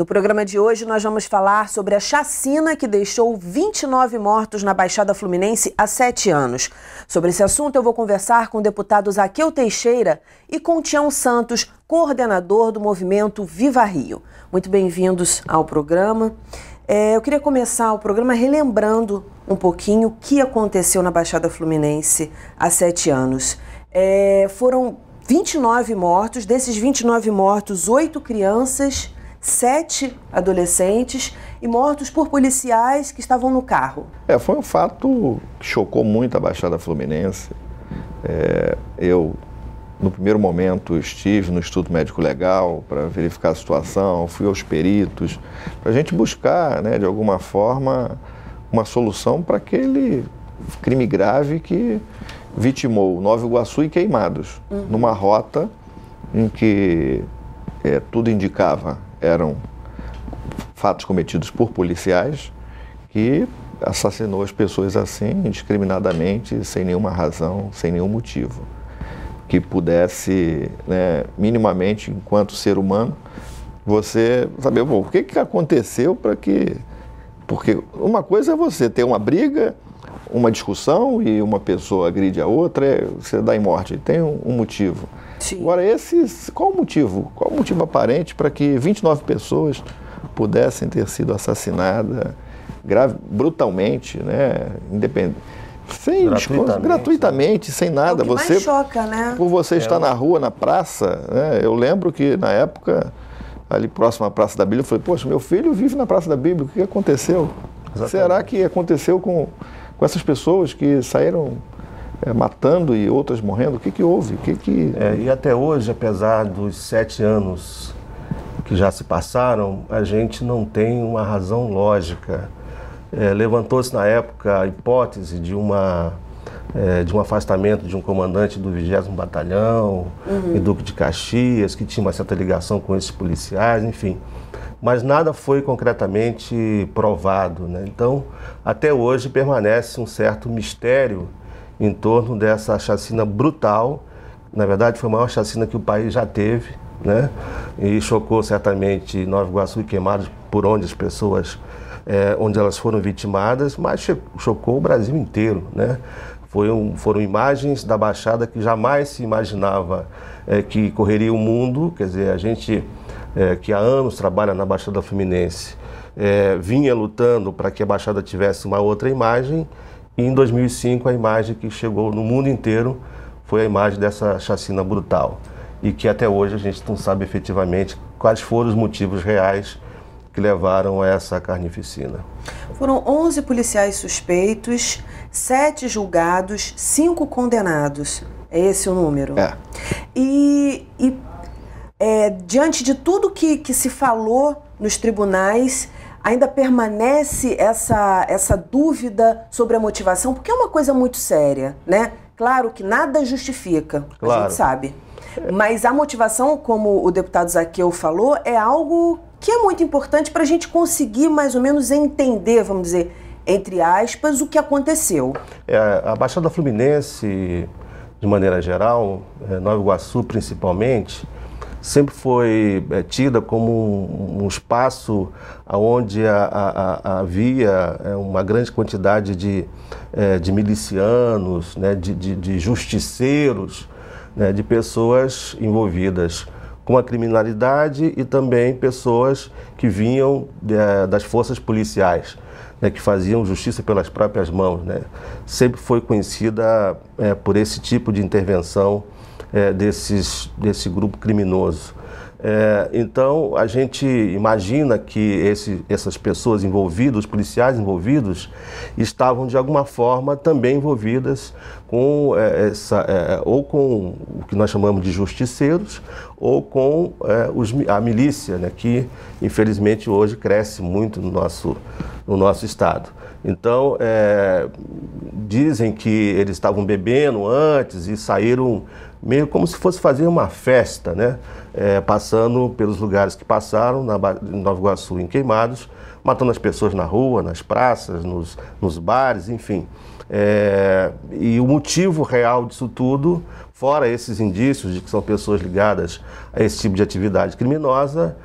No programa de hoje, nós vamos falar sobre a chacina que deixou 29 mortos na Baixada Fluminense há 7 anos. Sobre esse assunto, eu vou conversar com o deputado Zaqueu Teixeira e com Tião Santos, coordenador do movimento Viva Rio. Muito bem-vindos ao programa. Eu queria começar o programa relembrando um pouquinho o que aconteceu na Baixada Fluminense há 7 anos. Foram 29 mortos, desses 29 mortos, 8 crianças, 7 adolescentes e mortos por policiais que estavam no carro. Foi um fato que chocou muito a Baixada Fluminense. Eu, no primeiro momento, estive no Instituto Médico Legal para verificar a situação, fui aos peritos, para a gente buscar, de alguma forma, uma solução para aquele crime grave que vitimou Nova Iguaçu e Queimados, numa rota em que tudo indicava eram fatos cometidos por policiais que assassinou as pessoas assim, indiscriminadamente, sem nenhuma razão, sem nenhum motivo. Que pudesse, minimamente, enquanto ser humano, você saber, o que aconteceu para que... Porque uma coisa é você ter uma briga, uma discussão e uma pessoa agride a outra, você dá em morte, tem um motivo. Sim. Agora, qual o motivo? Qual o motivo aparente para que 29 pessoas pudessem ter sido assassinadas brutalmente, independente, gratuitamente, sem nada. É o que mais choca, né? Por você estar na rua, na praça, eu lembro que na época, ali próximo à Praça da Bíblia, eu falei, poxa, meu filho vive na Praça da Bíblia, o que aconteceu? Exatamente. Será que aconteceu com essas pessoas que saíram matando e outras morrendo? O que houve? E até hoje, apesar dos 7 anos que já se passaram, a gente não tem uma razão lógica. Levantou-se na época a hipótese de um afastamento de um comandante do 20º Batalhão, em Duque de Caxias, que tinha uma certa ligação com esses policiais, enfim. Mas nada foi concretamente provado, Então, até hoje permanece um certo mistério em torno dessa chacina brutal. Na verdade, foi a maior chacina que o país já teve, E chocou certamente Nova Iguaçu e Queimados, por onde as pessoas, onde elas foram vitimadas, mas chocou o Brasil inteiro, Foram imagens da Baixada que jamais se imaginava que correria o mundo. Quer dizer, a gente que há anos trabalha na Baixada Fluminense vinha lutando para que a Baixada tivesse uma outra imagem, e em 2005 a imagem que chegou no mundo inteiro foi a imagem dessa chacina brutal, e que até hoje a gente não sabe efetivamente quais foram os motivos reais que levaram a essa carnificina. Foram 11 policiais suspeitos, 7 julgados, 5 condenados. É esse o número? Diante de tudo que se falou nos tribunais, ainda permanece essa dúvida sobre a motivação, porque é uma coisa muito séria, Claro que nada justifica, a gente sabe. Mas a motivação, como o deputado Zaqueu falou, é algo que é muito importante para a gente conseguir mais ou menos entender, vamos dizer, entre aspas, o que aconteceu. A Baixada Fluminense, de maneira geral, Nova Iguaçu principalmente, sempre foi tida como um espaço onde havia uma grande quantidade de milicianos, de justiceiros, de pessoas envolvidas com a criminalidade, e também pessoas que vinham das forças policiais, que faziam justiça pelas próprias mãos. Sempre foi conhecida por esse tipo de intervenção desse grupo criminoso. Então, a gente imagina que essas pessoas envolvidas, os policiais envolvidos, estavam de alguma forma também envolvidas com ou com o que nós chamamos de justiceiros, ou com a milícia, que infelizmente hoje cresce muito no nosso estado. Então, dizem que eles estavam bebendo antes e saíram meio como se fosse fazer uma festa, passando pelos lugares que passaram, em Nova Iguaçu, em Queimados, matando as pessoas na rua, nas praças, nos bares, enfim. E o motivo real disso tudo, fora esses indícios de que são pessoas ligadas a esse tipo de atividade criminosa,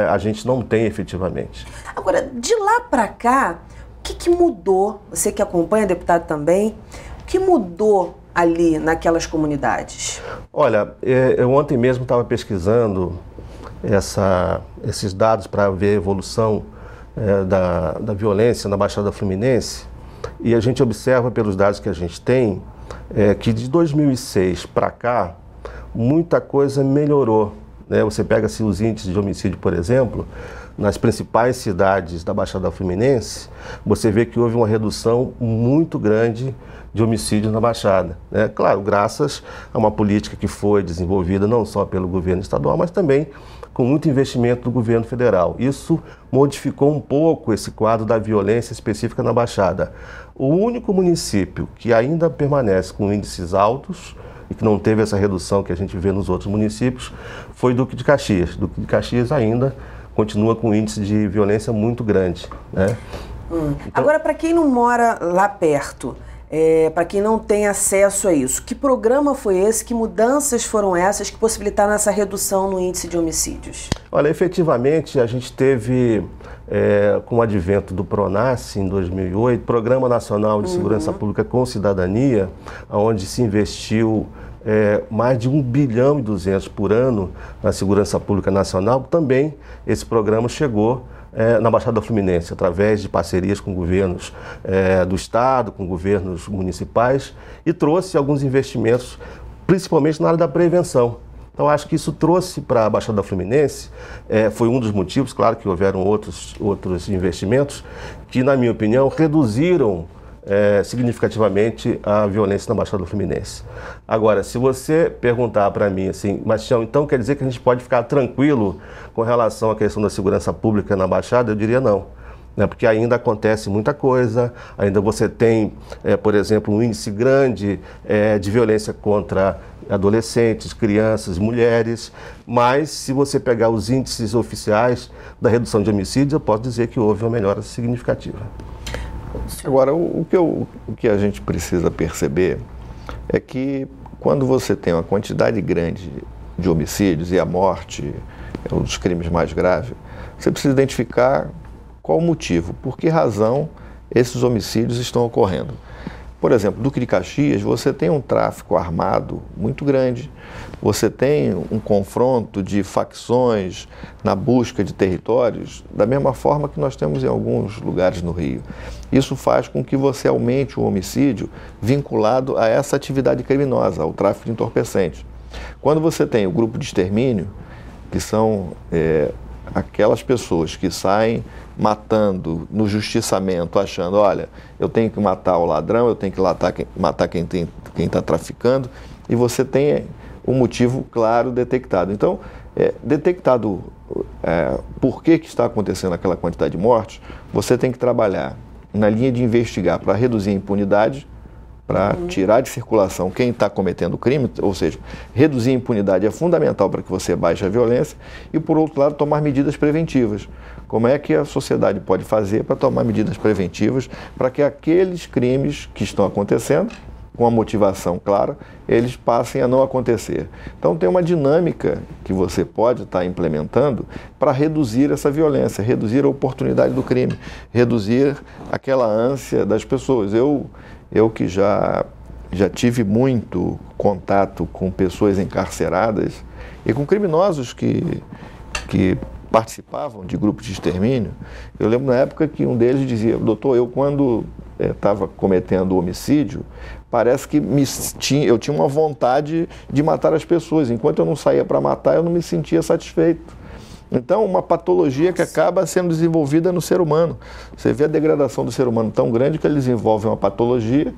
a gente não tem efetivamente. Agora, de lá para cá, o que mudou? Você que acompanha, deputado, também, o que mudou ali naquelas comunidades? Olha, eu ontem mesmo estava pesquisando esses dados para ver a evolução da violência na Baixada Fluminense, e a gente observa pelos dados que a gente tem que de 2006 para cá muita coisa melhorou, né? Você pega assim, os índices de homicídio, por exemplo, nas principais cidades da Baixada Fluminense, você vê que houve uma redução muito grande de homicídios na Baixada, né? Claro, graças a uma política que foi desenvolvida não só pelo governo estadual, mas também com muito investimento do governo federal. Isso modificou um pouco esse quadro da violência específica na Baixada. O único município que ainda permanece com índices altos e que não teve essa redução que a gente vê nos outros municípios foi Duque de Caxias. Duque de Caxias ainda continua com um índice de violência muito grande, né? Então... Agora, para quem não mora lá perto, para quem não tem acesso a isso, que programa foi esse, que mudanças foram essas que possibilitaram essa redução no índice de homicídios? Olha, efetivamente a gente teve, com o advento do PRONASSE em 2008, Programa Nacional de Segurança Pública com Cidadania, onde se investiu mais de 1,2 bilhão por ano na segurança pública nacional. Também esse programa chegou na Baixada Fluminense, através de parcerias com governos do Estado, com governos municipais, e trouxe alguns investimentos, principalmente na área da prevenção. Então, acho que isso trouxe para a Baixada Fluminense, foi um dos motivos, claro que houveram outros investimentos, que, na minha opinião, reduziram significativamente a violência na Baixada Fluminense. Agora, se você perguntar para mim assim, mas Tião, então quer dizer que a gente pode ficar tranquilo com relação à questão da segurança pública na Baixada? Eu diria não, né? Porque ainda acontece muita coisa, ainda você tem, por exemplo, um índice grande de violência contra adolescentes, crianças, mulheres, mas se você pegar os índices oficiais da redução de homicídios, eu posso dizer que houve uma melhora significativa. Agora, o que a gente precisa perceber é que quando você tem uma quantidade grande de homicídios, e a morte é um dos crimes mais graves, você precisa identificar qual o motivo, por que razão esses homicídios estão ocorrendo. Por exemplo, Duque de Caxias, você tem um tráfico armado muito grande, você tem um confronto de facções na busca de territórios, da mesma forma que nós temos em alguns lugares no Rio. Isso faz com que você aumente o homicídio vinculado a essa atividade criminosa, ao tráfico de entorpecentes. Quando você tem o grupo de extermínio, que são aquelas pessoas que saem matando no justiçamento, achando, olha, eu tenho que matar o ladrão, eu tenho que matar quem está traficando, e você tem um motivo claro detectado. Então, detectado por que está acontecendo aquela quantidade de mortes, você tem que trabalhar na linha de investigar para reduzir a impunidade, para tirar de circulação quem está cometendo o crime, ou seja, reduzir a impunidade é fundamental para que você baixe a violência, e, por outro lado, tomar medidas preventivas. Como é que a sociedade pode fazer para tomar medidas preventivas para que aqueles crimes que estão acontecendo, com a motivação clara, eles passem a não acontecer. Então, tem uma dinâmica que você pode estar implementando para reduzir essa violência, reduzir a oportunidade do crime, reduzir aquela ânsia das pessoas. Eu que já tive muito contato com pessoas encarceradas e com criminosos que participavam de grupos de extermínio. Eu lembro na época que um deles dizia, doutor, eu quando estava cometendo homicídio, parece que eu tinha uma vontade de matar as pessoas. Enquanto eu não saía para matar, eu não me sentia satisfeito. Então, uma patologia que acaba sendo desenvolvida no ser humano. Você vê a degradação do ser humano tão grande que ele desenvolve uma patologia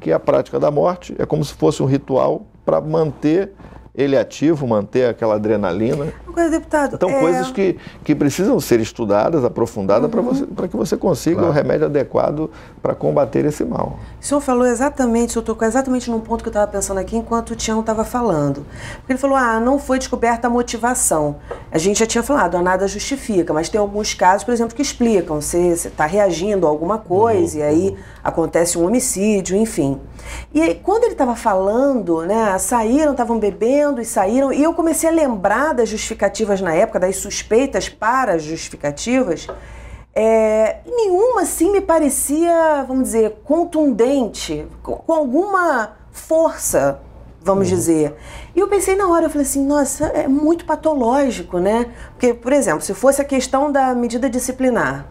que é a prática da morte. É como se fosse um ritual para manter ele ativo, manter aquela adrenalina. Agora, deputado, então, coisas que precisam ser estudadas, aprofundadas, para que você consiga o remédio adequado para combater esse mal. O senhor falou exatamente, o senhor tocou exatamente num ponto que eu estava pensando aqui enquanto o Tião estava falando. Porque ele falou, não foi descoberta a motivação. A gente já tinha falado, nada justifica, mas tem alguns casos, por exemplo, que explicam. Você está reagindo a alguma coisa e aí acontece um homicídio, enfim. E aí, quando ele estava falando, né, saíram, estavam bebendo e saíram, e eu comecei a lembrar das justificativas justificativas na época, das suspeitas para justificativas, nenhuma assim me parecia, vamos dizer, contundente, com alguma força, vamos dizer. E eu pensei na hora, eu falei assim, nossa, é muito patológico, né? Porque, por exemplo, se fosse a questão da medida disciplinar,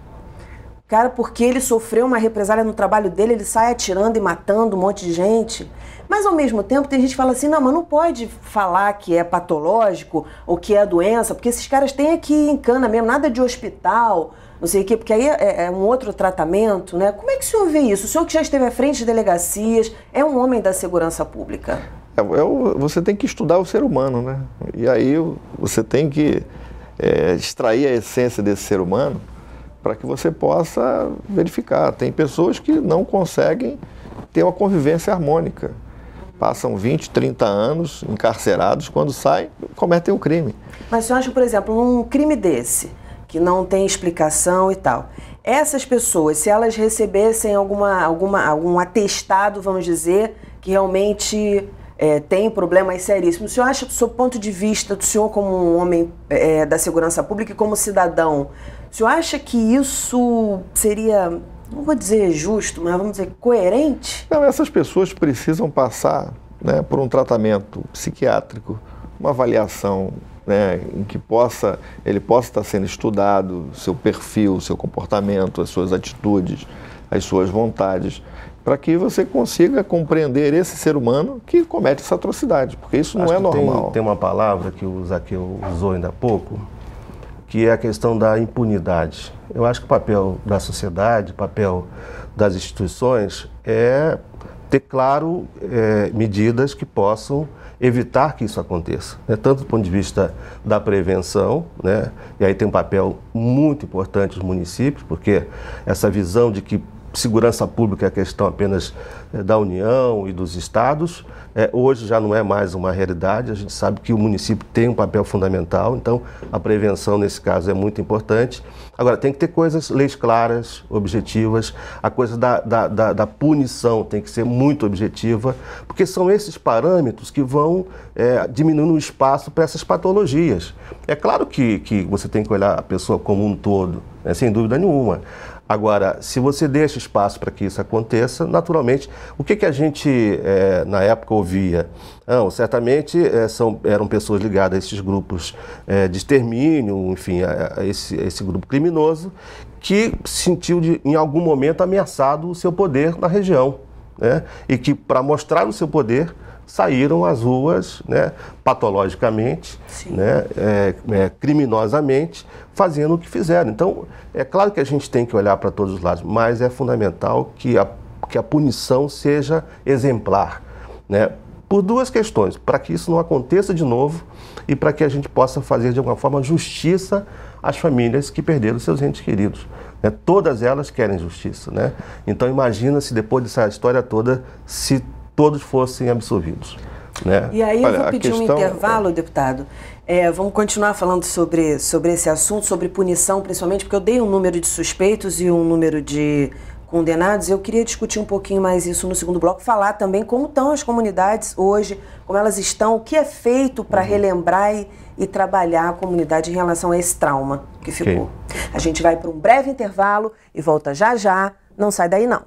cara, porque ele sofreu uma represália no trabalho dele, ele sai atirando e matando um monte de gente. Mas, ao mesmo tempo, tem gente que fala assim, não, mas não pode falar que é patológico ou que é doença, porque esses caras têm aqui em cana mesmo, nada de hospital, não sei o quê, porque aí é um outro tratamento, né? Como é que o senhor vê isso? O senhor que já esteve à frente de delegacias, é um homem da segurança pública. Você tem que estudar o ser humano, né? E aí você tem que extrair a essência desse ser humano para que você possa verificar. Tem pessoas que não conseguem ter uma convivência harmônica. Passam 20, 30 anos encarcerados, quando saem, cometem um crime. Mas o senhor acha, por exemplo, um crime desse, que não tem explicação e tal, essas pessoas, se elas recebessem algum atestado, vamos dizer, que realmente tem problemas seríssimos, o senhor acha, do seu ponto de vista, do senhor como um homem da segurança pública e como cidadão, o senhor acha que isso seria, não vou dizer justo, mas vamos dizer coerente? Não, essas pessoas precisam passar, né, por um tratamento psiquiátrico, uma avaliação, né, em que ele possa estar sendo estudado, seu perfil, seu comportamento, as suas atitudes, as suas vontades, para que você consiga compreender esse ser humano que comete essa atrocidade, porque isso não é normal. Tem uma palavra que o Zaqueu usou ainda há pouco, que é a questão da impunidade. Eu acho que o papel da sociedade, o papel das instituições é ter, claro, medidas que possam evitar que isso aconteça, né? Tanto do ponto de vista da prevenção, né? E aí tem um papel muito importante dos municípios, porque essa visão de que segurança pública é questão apenas da União e dos estados, hoje já não é mais uma realidade. A gente sabe que o município tem um papel fundamental, então a prevenção nesse caso é muito importante. Agora, tem que ter leis claras, objetivas, a coisa da punição tem que ser muito objetiva, porque são esses parâmetros que vão diminuindo o espaço para essas patologias. É claro que você tem que olhar a pessoa como um todo, né, sem dúvida nenhuma. Agora, se você deixa espaço para que isso aconteça, naturalmente, o que a gente na época ouvia? Não, certamente eram pessoas ligadas a esses grupos de extermínio, enfim, a esse grupo criminoso, que sentiu em algum momento ameaçado o seu poder na região, né? E que, para mostrar o seu poder, saíram às ruas, né, patologicamente, né, criminosamente, fazendo o que fizeram. Então, é claro que a gente tem que olhar para todos os lados, mas é fundamental que a punição seja exemplar, né, por duas questões: para que isso não aconteça de novo e para que a gente possa fazer de alguma forma justiça às famílias que perderam seus entes queridos, né? Todas elas querem justiça, né? Então imagina se depois dessa história toda, se todos fossem absolvidos, né? E aí eu vou pedir um intervalo, deputado. Vamos continuar falando sobre esse assunto, sobre punição principalmente, porque eu dei um número de suspeitos e um número de condenados. Eu queria discutir um pouquinho mais isso no segundo bloco, falar também como estão as comunidades hoje, como elas estão, o que é feito para relembrar e trabalhar a comunidade em relação a esse trauma que ficou. A gente vai para um breve intervalo e volta já já. Não sai daí não.